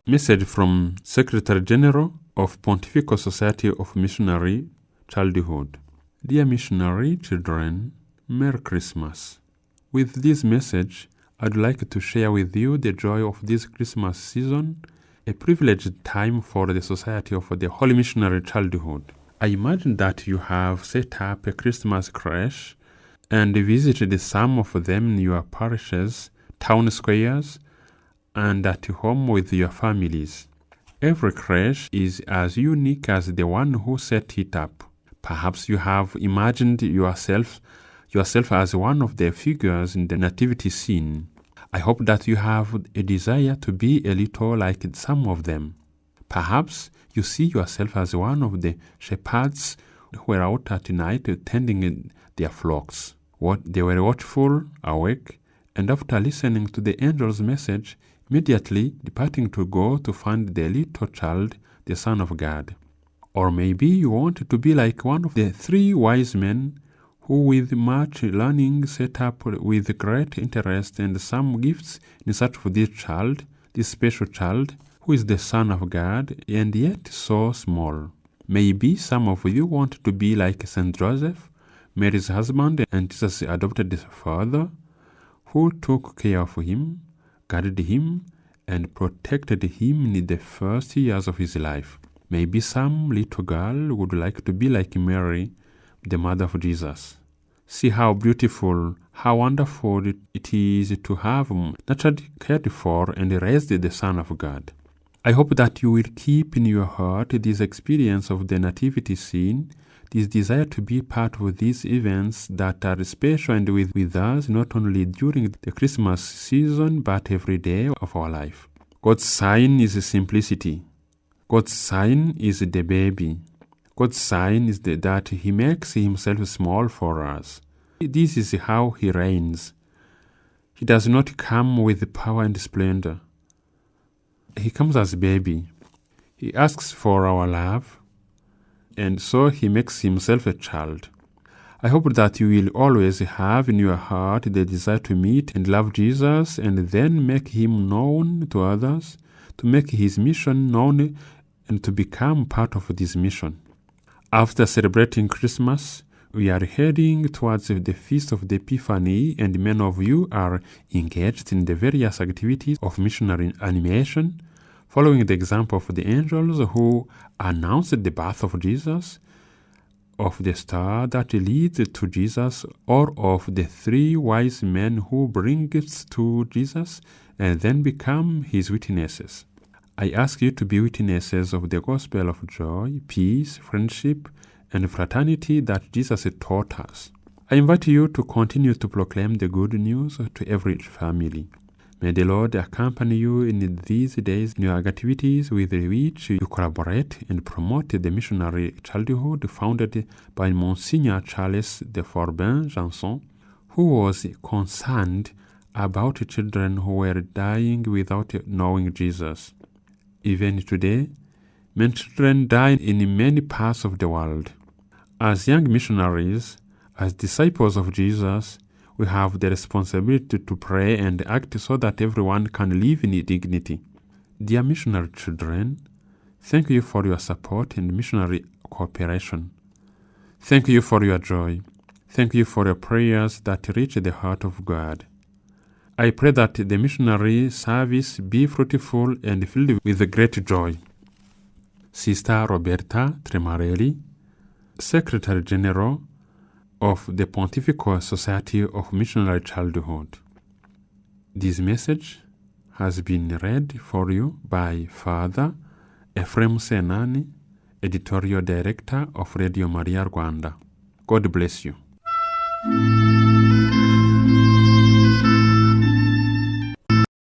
Message from Secretary General of Pontifical Society of Missionary Childhood. Dear missionary children, Merry Christmas. With this message, I'd like to share with you the joy of this Christmas season, a privileged time for the Society of the Holy Missionary Childhood. I imagine that you have set up a Christmas creche and visited some of them in your parishes, town squares, and at home with your families. Every creche is as unique as the one who set it up. Perhaps you have imagined yourself as one of the figures in the nativity scene. I hope that you have a desire to be a little like some of them. Perhaps you see yourself as one of the shepherds who were out at night tending their flocks. They were watchful, awake, and after listening to the angel's message, immediately departing to go to find the little child, the Son of God. Or maybe you want to be like one of the 3 wise men who with much learning set up with great interest and some gifts in search for this child, this special child, who is the Son of God and yet so small. Maybe some of you want to be like Saint Joseph, Mary's husband and Jesus' adopted father, who took care of him, guarded him, and protected him in the first years of his life. Maybe some little girl would like to be like Mary, the mother of Jesus. See how beautiful, how wonderful it is to have naturally cared for and raised the Son of God. I hope that you will keep in your heart this experience of the nativity scene, this desire to be part of these events that are special and with us not only during the Christmas season but every day of our life. God's sign is simplicity. God's sign is the baby. God's sign is that He makes Himself small for us. This is how He reigns. He does not come with power and splendor. He comes as a baby. He asks for our love, and so He makes Himself a child. I hope that you will always have in your heart the desire to meet and love Jesus and then make Him known to others, to make His mission known and to become part of this mission. After celebrating Christmas, we are heading towards the Feast of the Epiphany, and many of you are engaged in the various activities of missionary animation, following the example of the angels who announced the birth of Jesus, of the star that leads to Jesus, or of the 3 wise men who bring gifts to Jesus and then become His witnesses. I ask you to be witnesses of the gospel of joy, peace, friendship, and fraternity that Jesus taught us. I invite you to continue to proclaim the good news to every family. May the Lord accompany you in these days in your activities with which you collaborate and promote the missionary childhood founded by Monsignor Charles de Forbin Janson, who was concerned about children who were dying without knowing Jesus. Even today, many children die in many parts of the world. As young missionaries, as disciples of Jesus, we have the responsibility to pray and act so that everyone can live in dignity. Dear missionary children, thank you for your support and missionary cooperation. Thank you for your joy. Thank you for your prayers that reach the heart of God. I pray that the missionary service be fruitful and filled with great joy. Sister Roberta Tremarelli, Secretary General of the Pontifical Society of Missionary Childhood. This message has been read for you by Father Ephraim Senani, Editorial Director of Radio Maria Rwanda. God bless you.